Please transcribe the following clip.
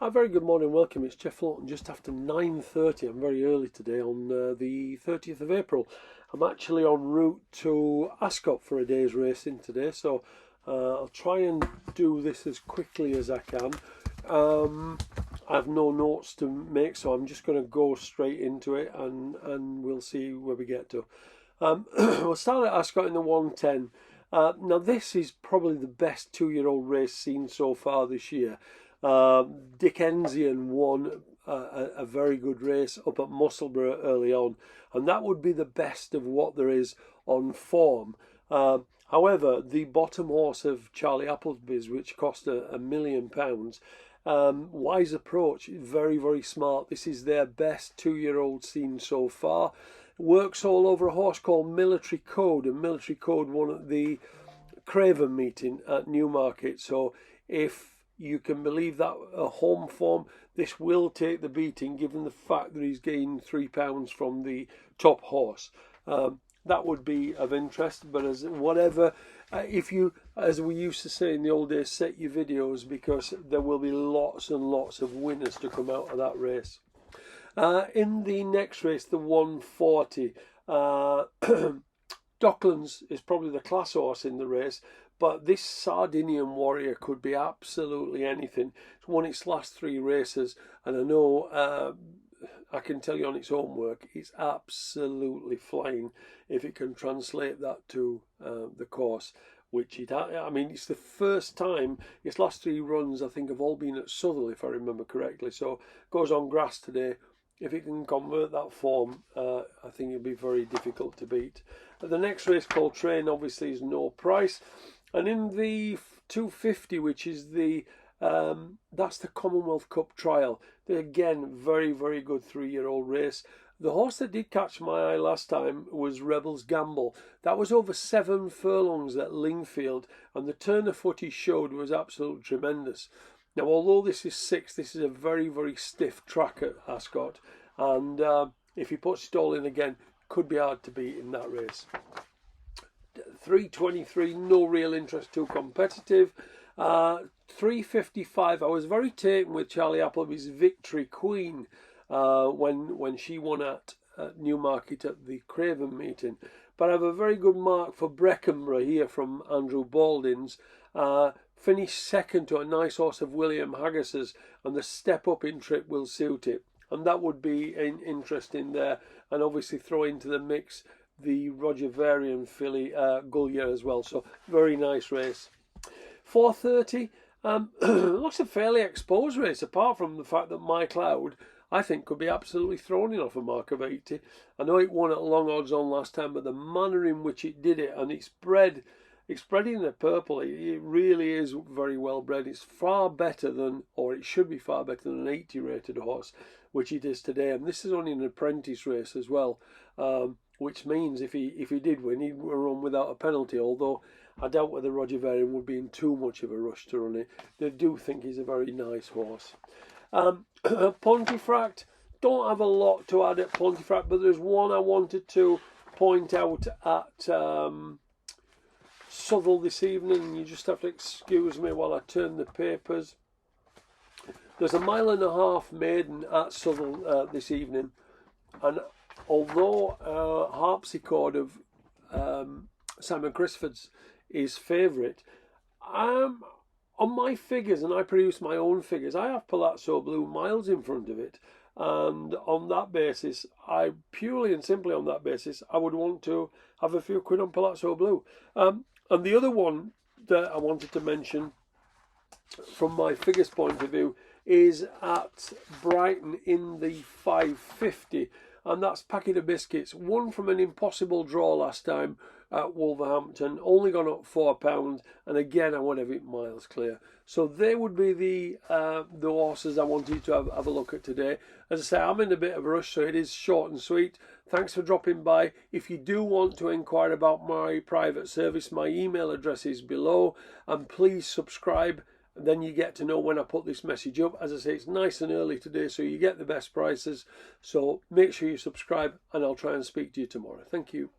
A very good morning, welcome. It's Jeff Laughton just after 9:30. I'm very early today on the 30th of April. I'm actually en route to Ascot for a day's racing today, so I'll try and do this as quickly as I can. I have no notes to make, so I'm just going to go straight into it and we'll see where we get to. We'll start at Ascot in the 110. Now this is probably the best 2-year-old race seen so far this year. Dickensian won a very good race up at Musselburgh early on, and that would be the best of what there is on form. However, the bottom horse of Charlie Appleby's, which cost £1 million, Wise Approach, very, very smart. This is their best 2-year-old seen so far. Works all over a horse called Military Code, and Military Code won at the Craven meeting at Newmarket. So if you can believe that home form, this will take the beating given the fact that he's gained £3 from the top horse. That would be of interest, but as whatever, if you, as we used to say in the old days, set your videos, because there will be lots and lots of winners to come out of that race. In the next race, the 140, Docklands is probably the class horse in the race, but this Sardinian Warrior could be absolutely anything. It's won its last 3 races, and I know I can tell you on its own work, it's absolutely flying if it can translate that to the course, which it, I mean, it's the first time. Its last 3 runs, I think, have all been at Southwell, if I remember correctly. So goes on grass today. If it can convert that form, I think it'll be very difficult to beat. The next race, called Train, obviously is no price. And in the 250, which is the that's the Commonwealth Cup trial. Again, very, very good 3-year-old race. The horse that did catch my eye last time was Rebel's Gamble. That was over 7 furlongs at Lingfield, and the turn of foot he showed was absolutely tremendous. Now, although this is 6, this is a very, very stiff track at Ascot, and if he puts it all in again, could be hard to beat in that race. 323, no real interest, too competitive. 355, I was very taken with Charlie Appleby's Victory Queen when she won at Newmarket at the Craven meeting. But I have a very good mark for Breckenborough here from Andrew Baldins. Finished second to a nice horse of William Haggis's, and the step up in trip will suit it. And that would be interesting there. And obviously throw into the mix the Roger Varian filly Gullier as well. So very nice race. 430, looks a fairly exposed race, apart from the fact that My Cloud, I think, could be absolutely thrown in off a mark of 80. I know it won at long odds on last time, but the manner in which it did it, and it's bred in the purple, it really is very well bred. It's far better than, or it should be far better than, an 80 rated horse, which it is today. And this is only an apprentice race as well, which means if he did win, he'd run without a penalty, although I doubt whether Roger Varian would be in too much of a rush to run it. They do think he's a very nice horse. Pontefract, don't have a lot to add at Pontefract, but there's one I wanted to point out at Southwell this evening. You just have to excuse me while I turn the papers. There's a 1.5 mile maiden at Southwell this evening, and although Harpsichord of Simon Crisford's is favourite, on my figures, and I produce my own figures, I have Palazzo Blue miles in front of it, and on that basis, purely and simply on that basis, I would want to have a few quid on Palazzo Blue. And the other one that I wanted to mention from my figures point of view is at Brighton in the 550, and that's Packet of Biscuits. Won from an impossible draw last time at Wolverhampton, only gone up £4, and again I want to have it miles clear. So they would be the horses I wanted to have a look at today. As I say, I'm in a bit of a rush, so it is short and sweet. Thanks for dropping by. If you do want to inquire about my private service, my email address is below, and please subscribe. And then you get to know when I put this message up. As I say, it's nice and early today, so you get the best prices. So make sure you subscribe, and I'll try and speak to you tomorrow. Thank you.